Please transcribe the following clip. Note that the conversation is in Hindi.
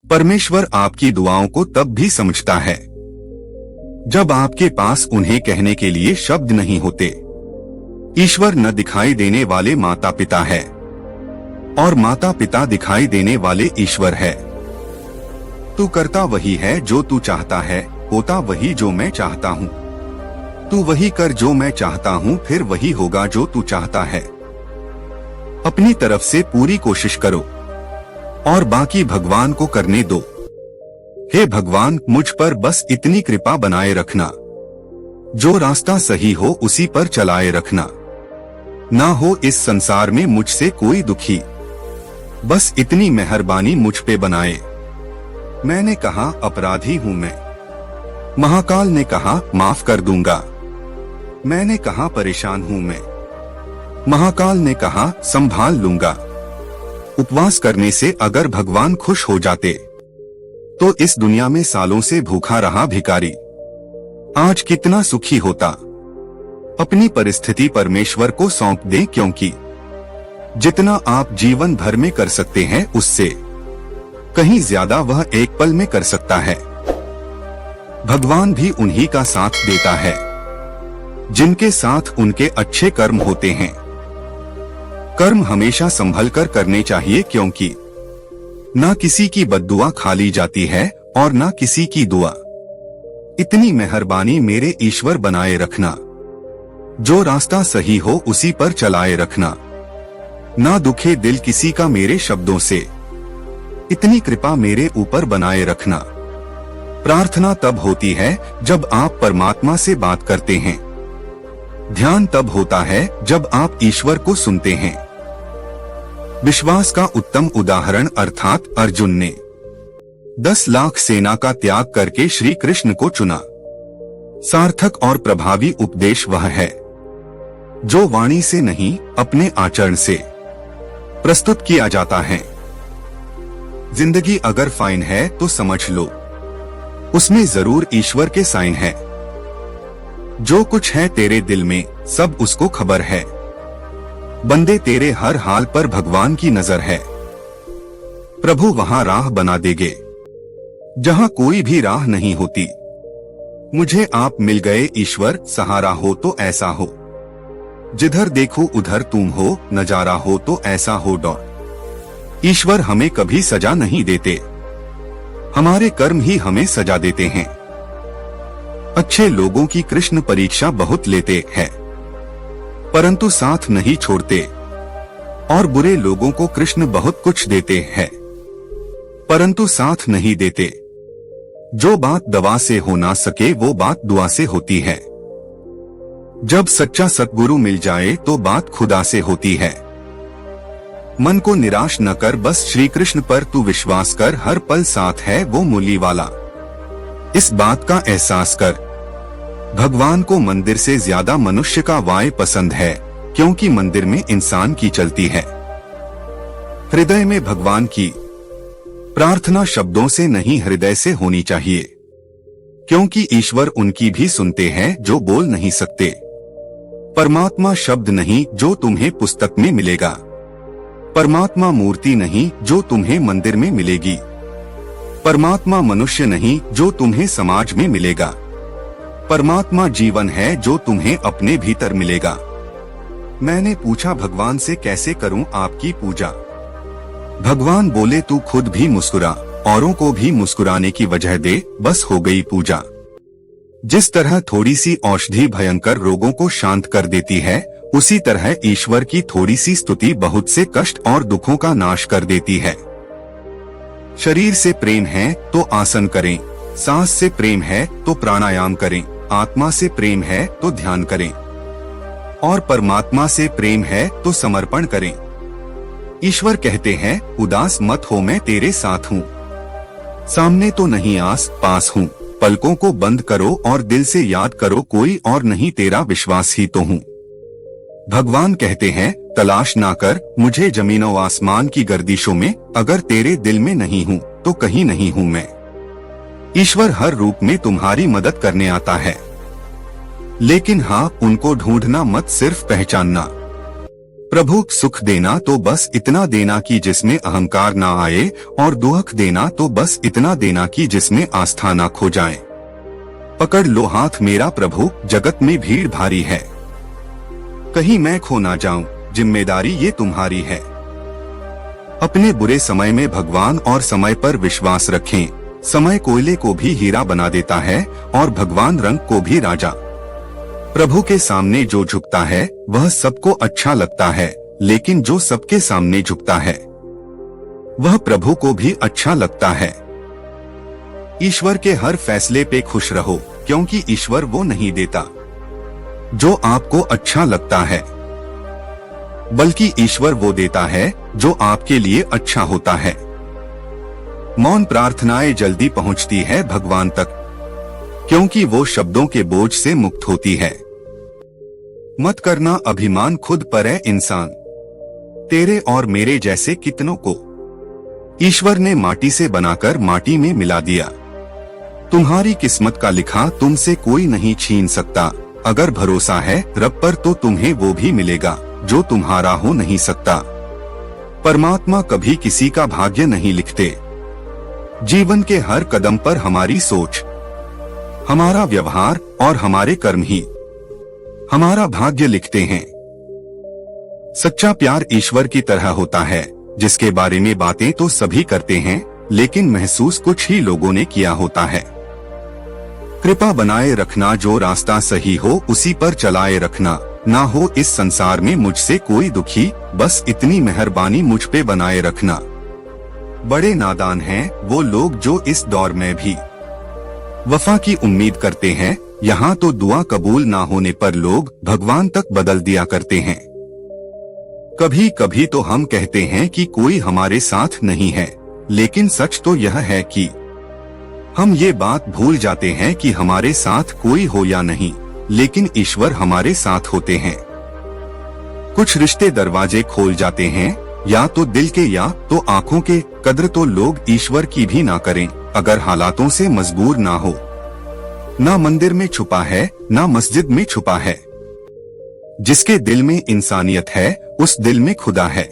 परमेश्वर आपकी दुआओं को तब भी समझता है जब आपके पास उन्हें कहने के लिए शब्द नहीं होते। ईश्वर न दिखाई देने वाले माता पिता है और माता पिता दिखाई देने वाले ईश्वर है। तू करता वही है जो तू चाहता है, होता वही जो मैं चाहता हूँ। तू वही कर जो मैं चाहता हूँ, फिर वही होगा जो तू चाहता है। अपनी तरफ से पूरी कोशिश करो और बाकी भगवान को करने दो। हे भगवान, मुझ पर बस इतनी कृपा बनाए रखना, जो रास्ता सही हो उसी पर चलाए रखना। ना हो इस संसार में मुझसे कोई दुखी, बस इतनी मेहरबानी मुझ पे बनाए। मैंने कहा अपराधी हूँ मैं, महाकाल ने कहा माफ कर दूंगा। मैंने कहा परेशान हूँ मैं, महाकाल ने कहा संभाल लूंगा। उपवास करने से अगर भगवान खुश हो जाते तो इस दुनिया में सालों से भूखा रहा भिखारी आज कितना सुखी होता। अपनी परिस्थिति परमेश्वर को सौंप दें, क्योंकि जितना आप जीवन भर में कर सकते हैं उससे कहीं ज्यादा वह एक पल में कर सकता है। भगवान भी उन्हीं का साथ देता है जिनके साथ उनके अच्छे कर्म होते हैं। कर्म हमेशा संभल कर करने चाहिए, क्योंकि ना किसी की बद्दुआ खाली जाती है और ना किसी की दुआ। इतनी मेहरबानी मेरे ईश्वर बनाए रखना, जो रास्ता सही हो उसी पर चलाए रखना। ना दुखे दिल किसी का मेरे शब्दों से, इतनी कृपा मेरे ऊपर बनाए रखना। प्रार्थना तब होती है जब आप परमात्मा से बात करते हैं। ध्यान तब होता है जब आप ईश्वर को सुनते हैं। विश्वास का उत्तम उदाहरण अर्थात अर्जुन ने 10 लाख सेना का त्याग करके श्री कृष्ण को चुना। सार्थक और प्रभावी उपदेश वह है जो वाणी से नहीं, अपने आचरण से प्रस्तुत किया जाता है। जिंदगी अगर फाइन है तो समझ लो उसमें जरूर ईश्वर के साइन है। जो कुछ है तेरे दिल में सब उसको खबर है। बंदे तेरे हर हाल पर भगवान की नजर है। प्रभु वहां राह बना देंगे जहां कोई भी राह नहीं होती। मुझे आप मिल गए ईश्वर, सहारा हो तो ऐसा हो। जिधर देखो उधर तुम हो, नजारा हो तो ऐसा हो डॉट। ईश्वर हमें कभी सजा नहीं देते, हमारे कर्म ही हमें सजा देते हैं। अच्छे लोगों की कृष्ण परीक्षा बहुत लेते हैं, परंतु साथ नहीं छोड़ते, और बुरे लोगों को कृष्ण बहुत कुछ देते हैं, परंतु साथ नहीं देते। जो बात दवा से हो ना सके वो बात दुआ से होती है। जब सच्चा सतगुरु मिल जाए तो बात खुदा से होती है। मन को निराश न कर, बस श्री कृष्ण पर तू विश्वास कर। हर पल साथ है वो मूली वाला, इस बात का एहसास कर। भगवान को मंदिर से ज्यादा मनुष्य का वाय पसंद है, क्योंकि मंदिर में इंसान की चलती है। हृदय में भगवान की प्रार्थना शब्दों से नहीं, हृदय से होनी चाहिए, क्योंकि ईश्वर उनकी भी सुनते हैं जो बोल नहीं सकते। परमात्मा शब्द नहीं जो तुम्हें पुस्तक में मिलेगा, परमात्मा मूर्ति नहीं जो तुम्हें मंदिर में मिलेगी, परमात्मा मनुष्य नहीं जो तुम्हें समाज में मिलेगा, परमात्मा जीवन है जो तुम्हें अपने भीतर मिलेगा। मैंने पूछा भगवान से कैसे करूं आपकी पूजा। भगवान बोले तू खुद भी मुस्कुरा, औरों को भी मुस्कुराने की वजह दे, बस हो गई पूजा। जिस तरह थोड़ी सी औषधि भयंकर रोगों को शांत कर देती है, उसी तरह ईश्वर की थोड़ी सी स्तुति बहुत से कष्ट और दुखों का नाश कर देती है। शरीर से प्रेम है तो आसन करें, सांस से प्रेम है तो प्राणायाम करें, आत्मा से प्रेम है तो ध्यान करें, और परमात्मा से प्रेम है तो समर्पण करें। ईश्वर कहते हैं उदास मत हो, मैं तेरे साथ हूँ। सामने तो नहीं आस पास हूँ, पलकों को बंद करो और दिल से याद करो, कोई और नहीं तेरा विश्वास ही तो हूँ। भगवान कहते हैं तलाश ना कर मुझे जमीनों आसमान की गर्दिशों में, अगर तेरे दिल में नहीं हूँ तो कहीं नहीं हूँ मैं। ईश्वर हर रूप में तुम्हारी मदद करने आता है, लेकिन हाँ, उनको ढूंढना मत, सिर्फ पहचानना। प्रभु सुख देना तो बस इतना देना कि जिसमें अहंकार ना आए, और दुख देना तो बस इतना देना कि जिसमें आस्था ना खो जाए। पकड़ लो हाथ मेरा प्रभु, जगत में भीड़ भारी है, कहीं मैं खो ना जाऊं, जिम्मेदारी ये तुम्हारी है। अपने बुरे समय में भगवान और समय पर विश्वास रखें। समय कोयले को भी हीरा बना देता है और भगवान रंग को भी राजा। प्रभु के सामने जो झुकता है वह सबको अच्छा लगता है, लेकिन जो सबके सामने झुकता है वह प्रभु को भी अच्छा लगता है। ईश्वर के हर फैसले पे खुश रहो, क्योंकि ईश्वर वो नहीं देता जो आपको अच्छा लगता है, बल्कि ईश्वर वो देता है जो आपके लिए अच्छा होता है। मौन प्रार्थनाएं जल्दी पहुंचती है भगवान तक, क्योंकि वो शब्दों के बोझ से मुक्त होती है। मत करना अभिमान, खुद पर है इंसान, तेरे और मेरे जैसे कितनों को ईश्वर ने माटी से बनाकर माटी में मिला दिया। तुम्हारी किस्मत का लिखा तुमसे कोई नहीं छीन सकता। अगर भरोसा है रब पर तो तुम्हें वो भी मिलेगा जो तुम्हारा हो नहीं सकता। परमात्मा कभी किसी का भाग्य नहीं लिखते। जीवन के हर कदम पर हमारी सोच, हमारा व्यवहार और हमारे कर्म ही हमारा भाग्य लिखते हैं। सच्चा प्यार ईश्वर की तरह होता है, जिसके बारे में बातें तो सभी करते हैं, लेकिन महसूस कुछ ही लोगों ने किया होता है। कृपा बनाए रखना, जो रास्ता सही हो उसी पर चलाए रखना। ना हो इस संसार में मुझसे कोई दुखी, बस इतनी मेहरबानी मुझ पे बनाए रखना। बड़े नादान हैं वो लोग जो इस दौर में भी वफा की उम्मीद करते हैं। यहाँ तो दुआ कबूल ना होने पर लोग भगवान तक बदल दिया करते हैं। कभी कभी तो हम कहते हैं कि कोई हमारे साथ नहीं है, लेकिन सच तो यह है कि हम ये बात भूल जाते हैं कि हमारे साथ कोई हो या नहीं, लेकिन ईश्वर हमारे साथ होते हैं। कुछ रिश्ते दरवाजे खोल जाते हैं, या तो दिल के या तो आंखों के। कद्र तो लोग ईश्वर की भी ना करें अगर हालातों से मजबूर ना हो। ना मंदिर में छुपा है, ना मस्जिद में छुपा है। जिसके दिल में इंसानियत है उस दिल में खुदा है।